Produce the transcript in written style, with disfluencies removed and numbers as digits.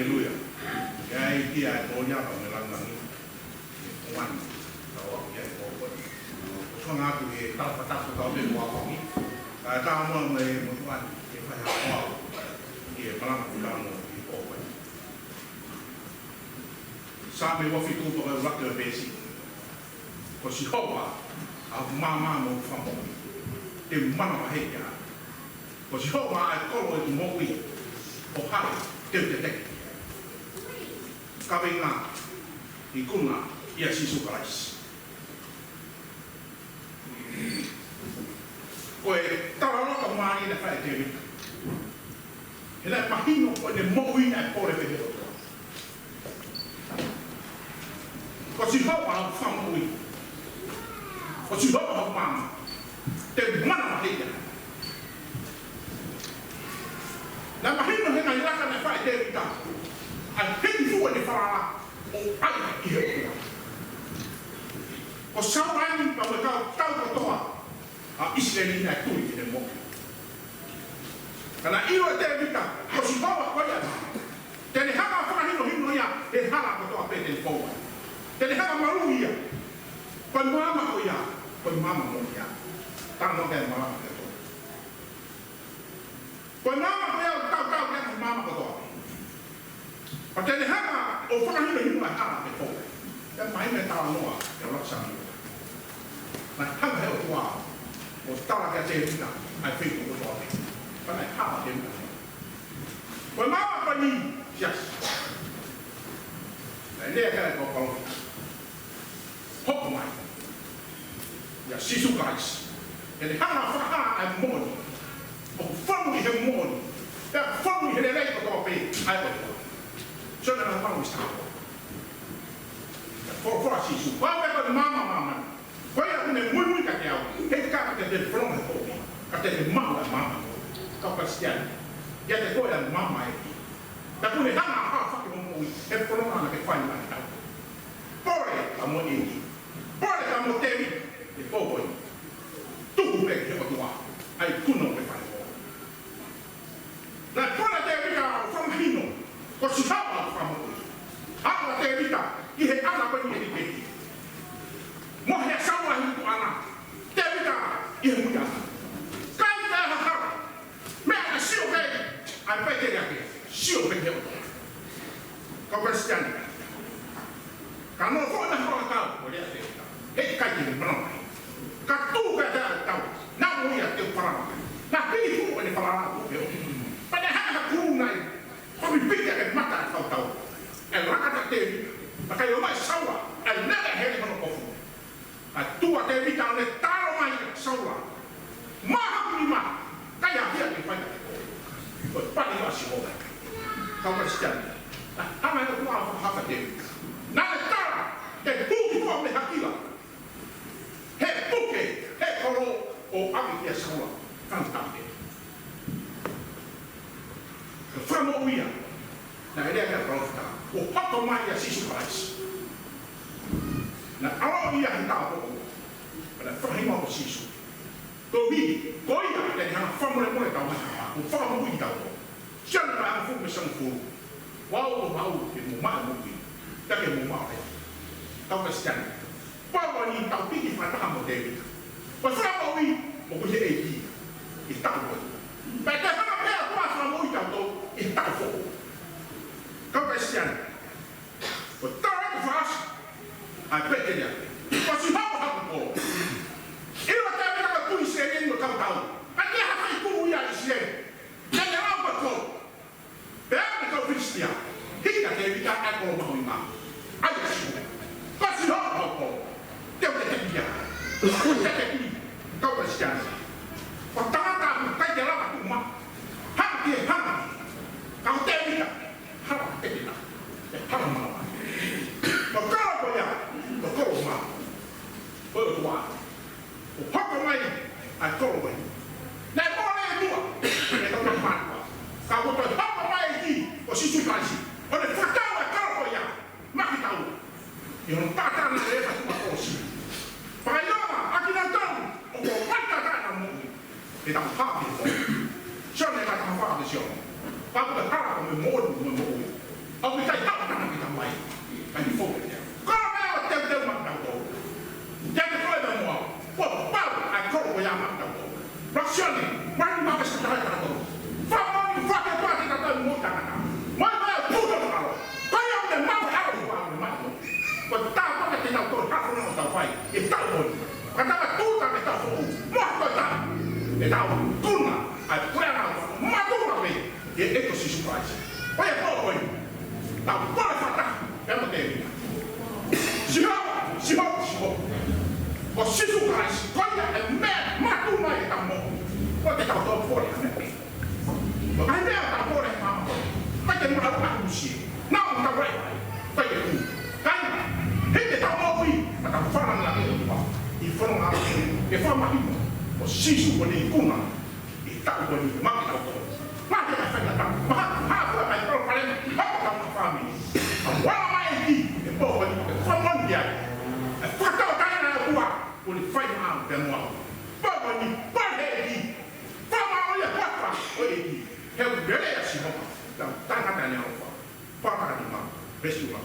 Aleluia. E aí que é bom já para me lá não. Um ano. Então, é bom. Só nada que tá para tá para ver o alguém. Tá uma muito ano. Que vai a que para lá não e pouco. Sabe o que tu para lá que basic. Porque rouba a mama não fama. E mama reia. Porque rouba a colo de moui. O hara te Kawenga i kuna i a sisu karais. Koe tararaka maani na whae te wika. He nei mahino koe ne moui na e pore pehe o toa. Ko si hapa hau whamui. Ko si hapa hau mama. Te mana maheia. Na mahino he ngai raka na whae te wika. Ai hei fua ni wharara o ai i he o. Ko saurani pa me kau katoa a Israeli na tui ki ne mo. Kana iro e te vika, ko si bawa koia na. Tene hanga whakahino hino ia, e hala katoa pe te koua. Tene hanga maru ia, koe mama koia, koe mama mo ia. Tano te mama katoa. Koe mama koia o tau kena mama katoa. Pa tene hanga o whakahino hino ai hala te koua. Te mai me tawa noa, e raksangi. Na hanga heo tua, o tala kia te hina, ai whiko ko toa te. Pana e hala te hina. Koe mama pani, yes. Na e lea kere ko kalo. Hoko mai. Ia sisu kais. E ne hanga whakaha ai moni. O whamu i he moni. E whamu i he rei ko toa pe, ai ko toa. So na whamu i stako. Fora sisu. Whamu e ko mama. Koe a kune mui ka te au. Hei kaka te te whronga e koe. Ka te te mahu e mama. Kau Kristiani. Ia te koe a mama e ki. Ta kune hanga a haa whaki mumui. E whronga na ke whai mai tau. Pore ka mo e ki. Pore ka mo tewi. E kōpoi. Tuku pe ke o tua. Ai kuno pe whai o. Na pore te wika whamahino. Ko si hapa a whamahino. Hapa te wika. I he ana koe ni e ni peki. Mohe sawa hitu ana. Te wika i he mui ana. Kai te hahara. Mea na sio kei. Ai pai te ake. Sio pe heo. Kau Kristiani. Ka no fo na hara tau. O lea te wika. Hei kai te mrangai. Ka tū kai te tau. Nā mui a te wharama. Nā pini fu o ne wharara o heo. Pane hanga kūru nai. Homi piki a ke mata a tau. E rakata te wika. Pakai o mai sawa. E nere hele hono kofu. A tua te vita o ne taro mai ka saura. Maha kuni maha. Kai a hia ki whaita te koe. Koe pati wa si hoka. Kau Kristiani. Hama e kua a whahaka te vita. Nā le tara. Te puki kua me hakila. He puke. He koro o ami ki a saura. Kantake. Ka whamo uia. Na elea mea profita. O hato mai a sisu karais. Na awa ia hi tāpo o. Pana whahima o sisu. Tō hihi, koia te ni hana whamure mole tau mai. O whakamu i tau o. Siana mai hana fuku me sangu furu. Wau o hau e mo maa muki. Take mo maa rea. Tau Kristiani. Pāwa ni tau piki whanaka mo te wika. Pa whakama ui, mo kuhe e ki. I tau o. Pa te hana pēr kua whakamu i tau tō. I tau fō. Tau Kristiani. O tau atu whaas. Ai pete dia. Ko si hapa ko. Ilo te mena ka tui se ni no tau tau. Ka te ha kai ku ia i se. Na te rapa ko. Pe a ko Kristia. Hika te vita a ko ma hoima. Ai si. Ko si hapa ko. Te te dia. Te te. Ko Kristia. Ko tata ku kai te rapa ku ma. Ha ki ha. Ka te vita. Ha te vita. Ha ma. Ko ko ya. O koro ma. O tua. O hapa mai a koro mai. Na kore e tua. E koro ma. Ka koto hapa mai ki o sisu kaisi. O ne whatau e koro ya. Maki tau. I hon tata na e fa tuma kosi. Whaioma, aki na tau. O ko wata tata mo. E tau hapi ko. Sione ka tau hapi sio. Papu ka tara ko me moru me moru. Aku kita tak kita mai. Kan di fokus dia. Kalau mau tem mak tahu. Jadi kalau ada mau, pau aku yang mak tahu. Rasional, mana mau sekarang tahu. Faham faham kita tahu mau tak. Mana tu dah tahu. Kaya udah mau tahu mau. Betapa kita tahu hak orang tahu fai. Itu pun. Kata tu tak kita tahu. Mau tak. Kita tahu tu nak. Aku yang mau tu apa? Dia itu sih surprise. Olha qual foi. Tá fora fatar. É no tempo. Se você sugar, olha, é matou mais tá bom. Pode estar todo fora, né? Mas não tá fora, mama. Vai ter uma outra coisa. Não, tá vai. Vai ter um. Calma. Ele tá bom aí. Mas tá fora lá dentro. E foram lá. E foram lá. Você sugar nem como. E tá bom, mas tá bom. Mas vai fazer tá. Wala mai di po ko fa mon dia fa ta ta na kuwa ko ni fa ma de mo pa ko ni pa de di fa ma o ya pa o di he bele ya si mo ta ta na na fa pa pa di ma besu ma